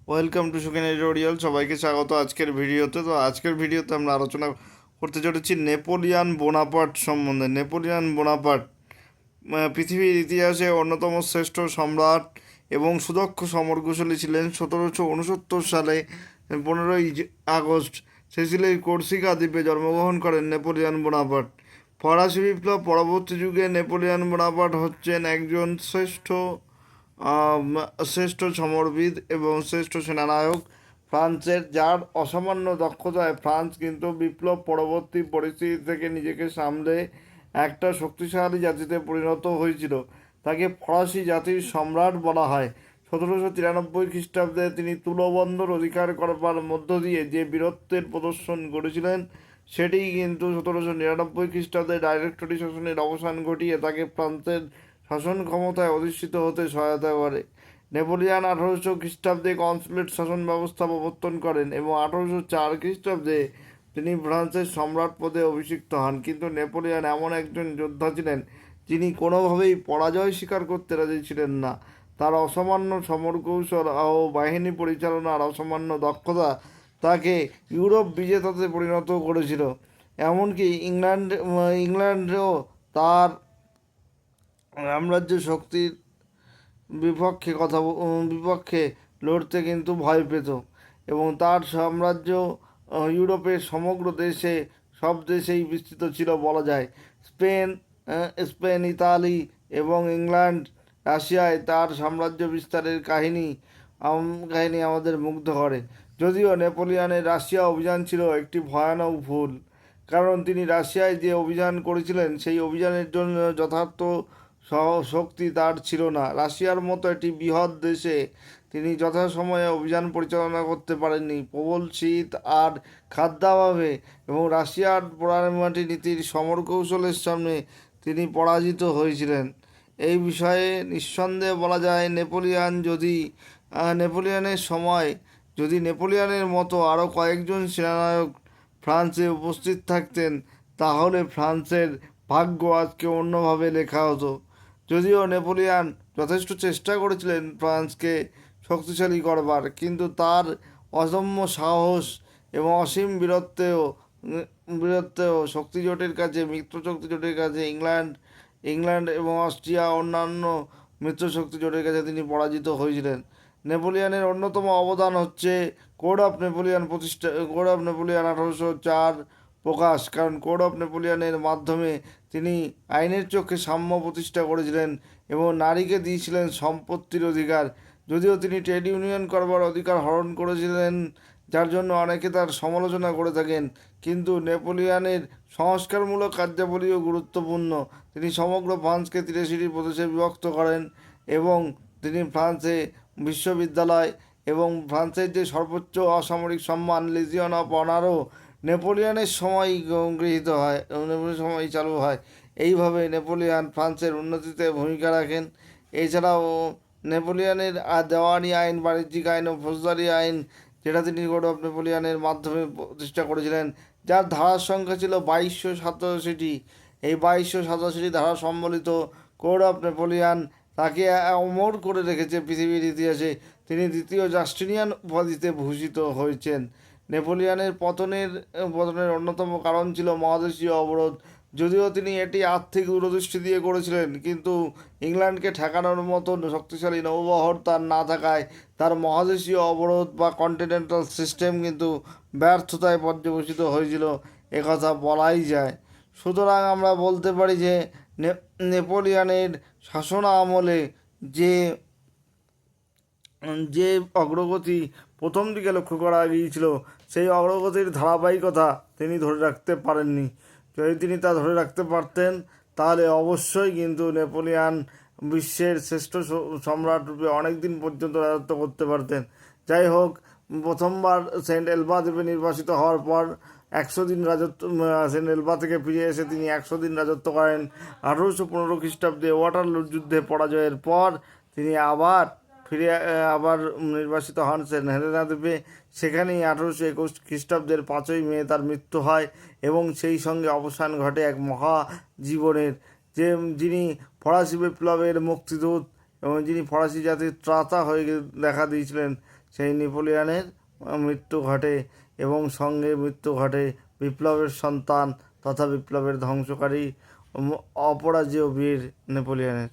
Welcome to Sukhen editorial. সবাইকে স্বাগত আজকের ভিডিওতে। তো আজকের ভিডিওতে আমরা আলোচনা করতে চলেছি নেপোলিয়ান বোনাপার্ট সম্বন্ধে। নেপোলিয়ান বোনাপার্ট পৃথিবীর ইতিহাসে অন্যতম শ্রেষ্ঠ সম্রাট এবং সুদক্ষ সমরকুশলী ছিলেন। 1769 সালে 15ই আগস্ট সিসিলির কর্সিকা দ্বীপে জন্মগ্রহণ করেন নেপোলিয়ান বোনাপার্ট। ফরাসি বিপ্লব পরবর্তী যুগে নেপোলিয়ান বোনাপার্ট হচ্ছেন একজন শ্রেষ্ঠ সমরবিদ এবং শ্রেষ্ঠ সেনানায়ক ফ্রান্সের, যার অসামান্য দক্ষতায় ফ্রান্স কিন্তু বিপ্লব পরবর্তী পরিস্থিতি থেকে নিজেকে সামলে একটা শক্তিশালী জাতিতে পরিণত হয়েছিল। তাকে ফরাসি জাতির সম্রাট বলা হয়। 1793 খ্রিস্টাব্দে তিনি তুলোবন্দর অধিকার করবার মধ্য দিয়ে যে বীরত্বের প্রদর্শন করেছিলেন, সেটি কিন্তু 1799 খ্রিস্টাব্দে ডাইরেক্টরি শাসনের অবসান ঘটিয়ে তাকে ফ্রান্সের শাসন ক্ষমতায় অধিষ্ঠিত হতে সহায়তা করে। নেপোলিয়ান 1800 খ্রিস্টাব্দে কনসুলেট শাসন ব্যবস্থা প্রবর্তন করেন এবং 1804 খ্রিস্টাব্দে তিনি ফ্রান্সের সম্রাট পদে অভিষিক্ত হন। কিন্তু নেপোলিয়ান এমন একজন যোদ্ধা ছিলেন যিনি কোনোভাবেই পরাজয় স্বীকার করতে রাজি ছিলেন না। তার অসামান্য সমরকৌশল ও বাহিনী পরিচালনার অসামান্য দক্ষতা তাকে ইউরোপ বিজেতাতে পরিণত করেছিল। এমনকি ইংল্যান্ডেও তার সাম্রাজ্য শক্তির বিপক্ষে লড়তে কিন্তু ভয় পেত এবং তার সাম্রাজ্য ইউরোপের সমগ্র দেশে সব দেশেই বিস্তৃত ছিল বলা যায়। স্পেন, ইতালি এবং ইংল্যান্ড, রাশিয়ায় তার সাম্রাজ্য বিস্তারের কাহিনী আমাদের মুগ্ধ করে। যদিও নেপোলিয়নের রাশিয়া অভিযান ছিল একটি ভয়ানক ভুল, কারণ তিনি রাশিয়ায় যে অভিযান করেছিলেন সেই অভিযানের জন্য যথার্থ শক্তি তার ছিল না। রাশিয়ার মতো একটি বৃহৎ দেশে তিনি যথাসময়ে অভিযান পরিচালনা করতে পারেননি। প্রবল শীত আর খাদ্যাভাবে এবং রাশিয়ার পোড়ামাটি নীতির সমরকৌশলের সামনে তিনি পরাজিত হয়েছিলেন। এই বিষয়ে নিঃসন্দেহে বলা যায় নেপোলিয়নের সময় যদি নেপোলিয়নের মতো আরও কয়েকজন সেনানায়ক ফ্রান্সে উপস্থিত থাকতেন, তাহলে ফ্রান্সের ভাগ্য আজকে অন্যভাবে লেখা হতো। যদিও নেপোলিয়ান যথেষ্ট চেষ্টা করেছিলেন ফ্রান্সকে শক্তিশালী করবার, কিন্তু তার অদম্য সাহস এবং অসীম বীরত্বেও মিত্রশক্তি জোটের কাছে ইংল্যান্ড এবং অস্ট্রিয়া অন্যান্য মিত্রশক্তি জোটের কাছে তিনি পরাজিত হয়েছিলেন। নেপোলিয়ানের অন্যতম অবদান হচ্ছে কোড অফ নেপোলিয়ান 1804 প্রকাশ, কারণ কোড অফ নেপোলিয়ানের মাধ্যমে তিনি আইনের চোখে সাম্য প্রতিষ্ঠা করেছিলেন এবং নারীকে দিয়েছিলেন সম্পত্তির অধিকার। যদিও তিনি ট্রেড ইউনিয়ন করবার অধিকার হরণ করেছিলেন, যার জন্য অনেকে তার সমালোচনা করে থাকেন, কিন্তু নেপোলিয়ানের সংস্কারমূলক কার্যাবলীও গুরুত্বপূর্ণ। তিনি সমগ্র ফ্রান্সকে 83টি প্রদেশে বিভক্ত করেন এবং তিনি ফ্রান্সে বিশ্ববিদ্যালয় এবং ফ্রান্সের যে সর্বোচ্চ অসামরিক সম্মান লিজিয়ন অফ অনারও নেপোলিয়নের সময় চালু হয়। এইভাবে নেপোলিয়ান ফ্রান্সের উন্নতিতে ভূমিকা রাখেন। এছাড়াও নেপোলিয়নের দেওয়ানি আইন, বাণিজ্যিক আইন ও ফৌজদারি আইন, যেটা তিনি কোড অফ নেপোলিয়নের মাধ্যমে প্রতিষ্ঠা করেছিলেন, যার ধারার সংখ্যা ছিল 2287টি। এই 2287টি ধারা সম্বলিত কোড অফ নেপোলিয়ান তাকে অমর করে রেখেছে পৃথিবীর ইতিহাসে। তিনি দ্বিতীয় জাস্টিনিয়ান উপাধিতে ভূষিত হয়েছেন। নেপোলিয়নের পতনের অন্যতম কারণ ছিল মহাদেশীয় অবরোধ। যদিও তিনি এটি আর্থিক দূরদৃষ্টি দিয়ে করেছিলেন, কিন্তু ইংল্যান্ডকে ঠেকানোর মতন শক্তিশালী নৌবহর তার না থাকায় তার মহাদেশীয় অবরোধ বা কন্টিনেন্টাল সিস্টেম কিন্তু ব্যর্থতায় পর্যবসিত হয়েছিল, একথা বলাই যায়। সুতরাং আমরা বলতে পারি যে নেপোলিয়নের শাসন আমলে যে যে অগ্রগতি প্রথম দিকে লক্ষ্য করা গিয়েছিল, সেই অগ্রগতির ধারাবাহিকতা তিনি ধরে রাখতে পারেননি। যদি তিনি তা ধরে রাখতে পারতেন, তাহলে অবশ্যই কিন্তু নেপোলিয়ান বিশ্বের শ্রেষ্ঠ সম্রাট রূপে অনেক দিন পর্যন্ত রাজত্ব করতে পারতেন। যাই হোক, প্রথমবার সেন্ট এলবা দ্বীপে নির্বাসিত হওয়ার পর 100 দিন সেন্ট এলবা থেকে ফিরে এসে তিনি 100 দিন রাজত্ব করেন। 1815 খ্রিস্টাব্দে ওয়াটারলু যুদ্ধে পরাজয়ের পর তিনি আবার নির্বাসিত হন সেন্ট হেলেনা দ্বীপে। সেখানেই 1821 খ্রিস্টাব্দের 5ই মে তার মৃত্যু হয় এবং সেই সঙ্গে অবসান ঘটে এক মহাজীবনের, যিনি ফরাসি বিপ্লবের মুক্তিদূত এবং যিনি ফরাসি জাতির ত্রাতা হয়ে দেখা দিয়েছিলেন, সেই নেপোলিয়নের মৃত্যু ঘটে এবং সঙ্গে মৃত্যু ঘটে বিপ্লবের সন্তান তথা বিপ্লবের ধ্বংসকারী অপরাজেয় বীর নেপোলিয়নের।